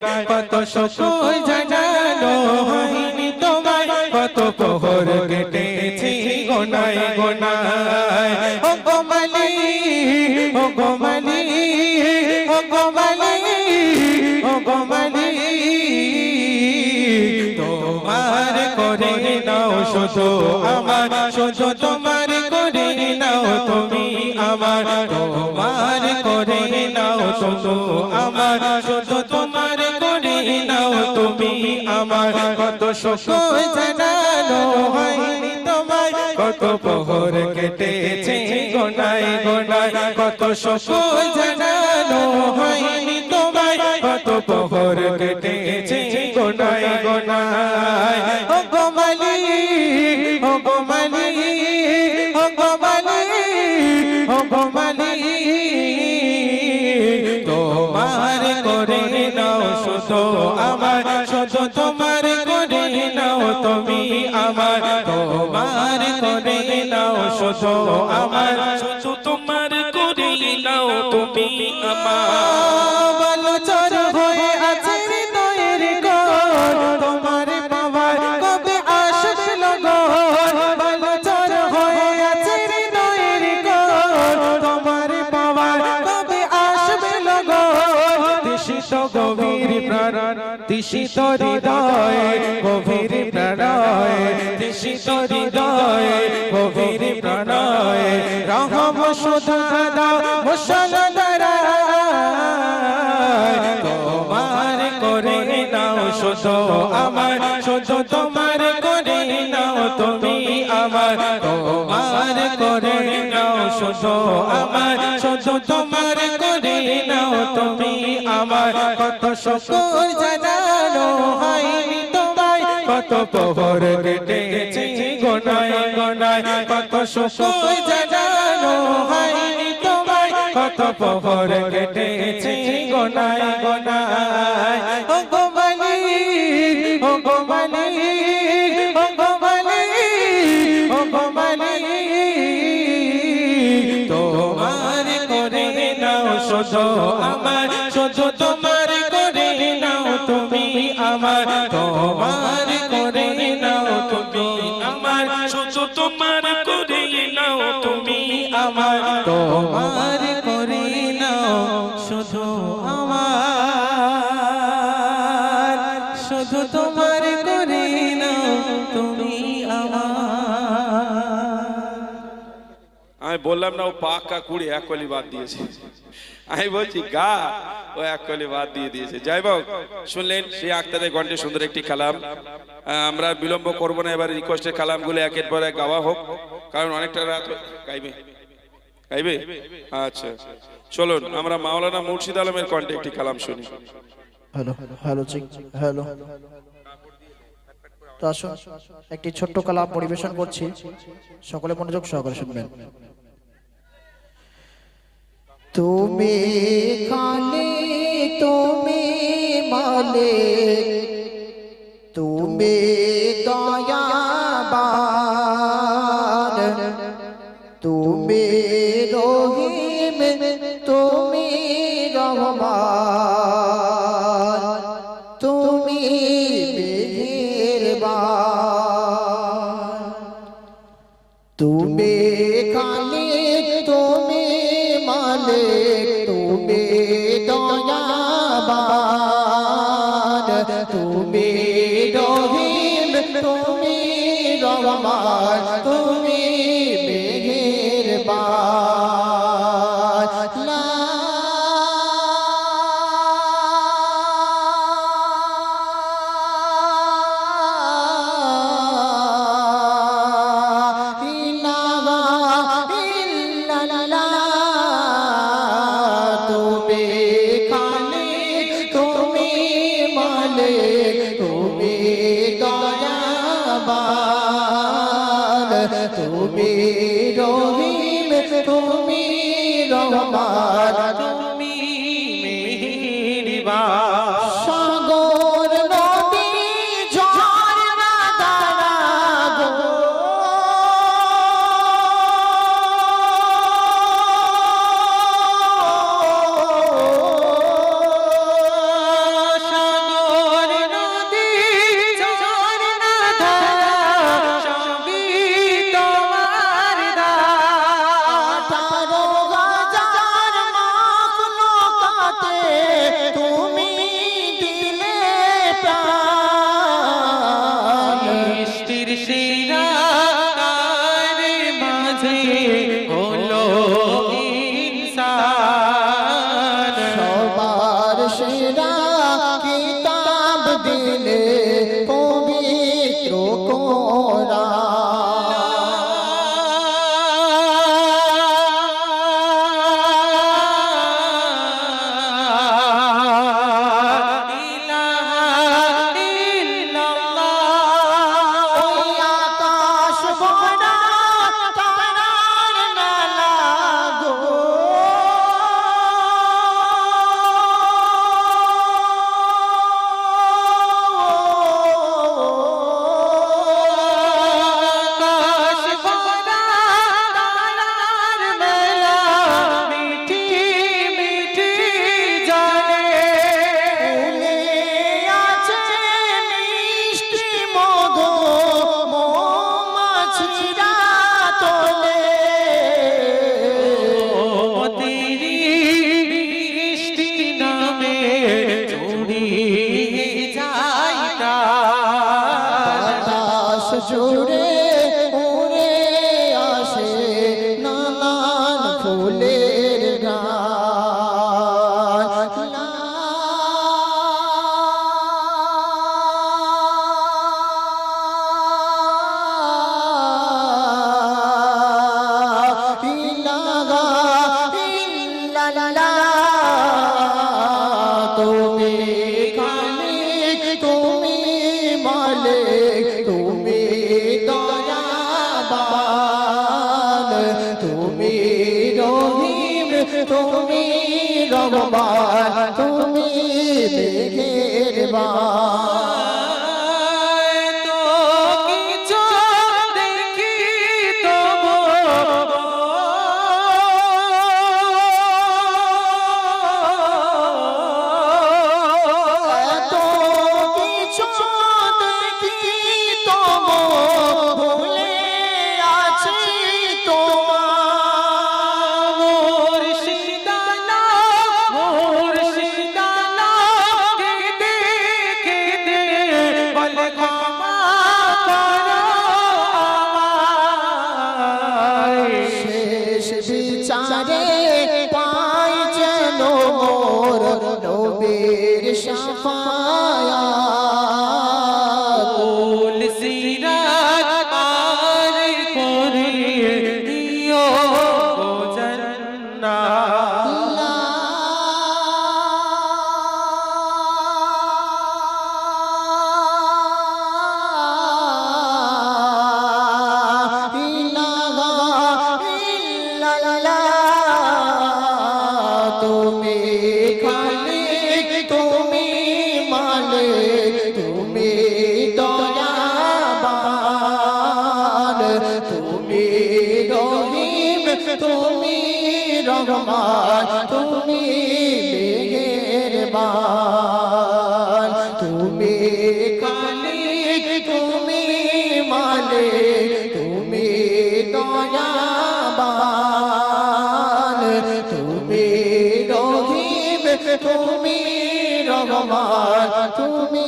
কত শুকুর জানানো হয়নি তোমায়, কত প্রহর কেটেছি গোনায় গোনায়। ও গো মালিক, ও গো মালিক, ও গো মালিক, ও গো মালিক, তোমার করে নাও শুধু আমার, শুধু তোমার করে নাও তুমি আমার, তোমার করে নাও শুধু আমার, শুধু তোমার করে নাও তুমি আমার। কত শুকর জানানো হয়নি তোমায়, কত প্রহর কেটেছে গোনায় গোনায়। কত শুকর জানানো হয়নি তোমায়, কত প্রহর কেটেছে গোনায় গোনায়। ও গো মালিক, ও গো মালিক, ও গো মালিক, ও গো মালিক, তোমার করে নাও শুধু আমার, শুধু তোমার করে নাও তুমি আমার, তোমার করে নাও শুধু আমার, শুধু তোমার করে নাও তুমি আমার। বলো চোর হয়ে আছে হৃদয়ের ঘর, তোমার পাওয়ার কবে আসবে লগন। বলো চোর হয়ে আছে হৃদয়ের ঘর, তোমার পাওয়ার কবে আসবে লগন। তৃষিত গভীর প্রাণ, তৃষিত হৃদয়ে গভীর প্রণয়, তৃষিত হৃদয়ে গভীর প্রণয়। রহম সুধা দাও মুসলধারায়, তোমার করে নাও শুধু আমার, শুধু তোমার করে নাও তুমি আমার, তোমার করে নাও শুধু আমার, শুধু তোমার করে নাও তুমি আমার। কত শুকর জানানো হয়নি তোমায়, কত প্রহর কেটেছে গোনায় গোনায়। কত শুকর জানানো হয়নি তোমায়, কত প্রহর কেটেছে গোনায় গোনায়। ও গো মালিক, ও গো মালিক, ও গো মালিক, ও গো মালিক, তোমার করে নাও শুধু আমার, শুধু তোমার করে নাও তুমি আমার, তোমার করে নাও তুমি আমার, শুধু তোমার করে নাও তুমি আমার, তোমার করে নাও শুধু আমার, শুধু তোমার করে নাও তুমি আমার। আমি বললাম না ও পাক্কা কুড়ি এক কলি বাদ দিয়েছে, আমি বলছি গা, ও এক কলি বাদ দিয়ে দিয়েছে। যাই হোক, শুনলেন সেই আক্তারের কণ্ঠে সুন্দর একটি কালাম। আমরা বিলম্ব করব না, এবার রিকোয়েস্টের কালামগুলো একের পর এক গাওয়া হোক, কারণ অনেকটা রাত গাইবে গাইবে। আচ্ছা চলুন আমরা মাওলানা মুর্শিদ আলমের কণ্ঠে একটি কালাম শুনি। হ্যালো হ্যালো হ্যালো, তো আসুন একটি ছোট্ট কালাম পরিবেশন করছি, সকলে মনোযোগ সহকারে শুনবেন। তুমি খালিক, তুমি মালিক, তুমি দয়াবান, তুমি রহিম, তুমি রহমান, তুমি মেহেরবান। তুমি খালিক, তুমি মালিক, তুমি দয়াবান, তুমি রহিম, তুমি রহমান, তুমি মেহেরবান। লা তুমি রহিম, তুমি রহমান, তুমি মেহেরবান। সাগর নদী ঝরনা ধারা গো, রহমান তুমি মেহেরবান তো কিছু দেখি তবু এত কিছু দেখি তবু ভুলে আছি তোমার মুর্শিদানা মুর্শিদানা কেঁদে কেঁদে বলে ক্ষমা করো আমায়। শেষ বিচারে পাই যেন মোর নবীর শাফায়াত কুল সিরাত পার করে দিও গো জান্নাত। তুমি খালিক তুমি মালিক তুমি দয়াবান তুমি রহিম তুমি রহমান তুমি মেহেরবান তুমি খালিক তুমি মালিক তুমি দয়াবান তুমি রহিম তুমি রহমান তুমি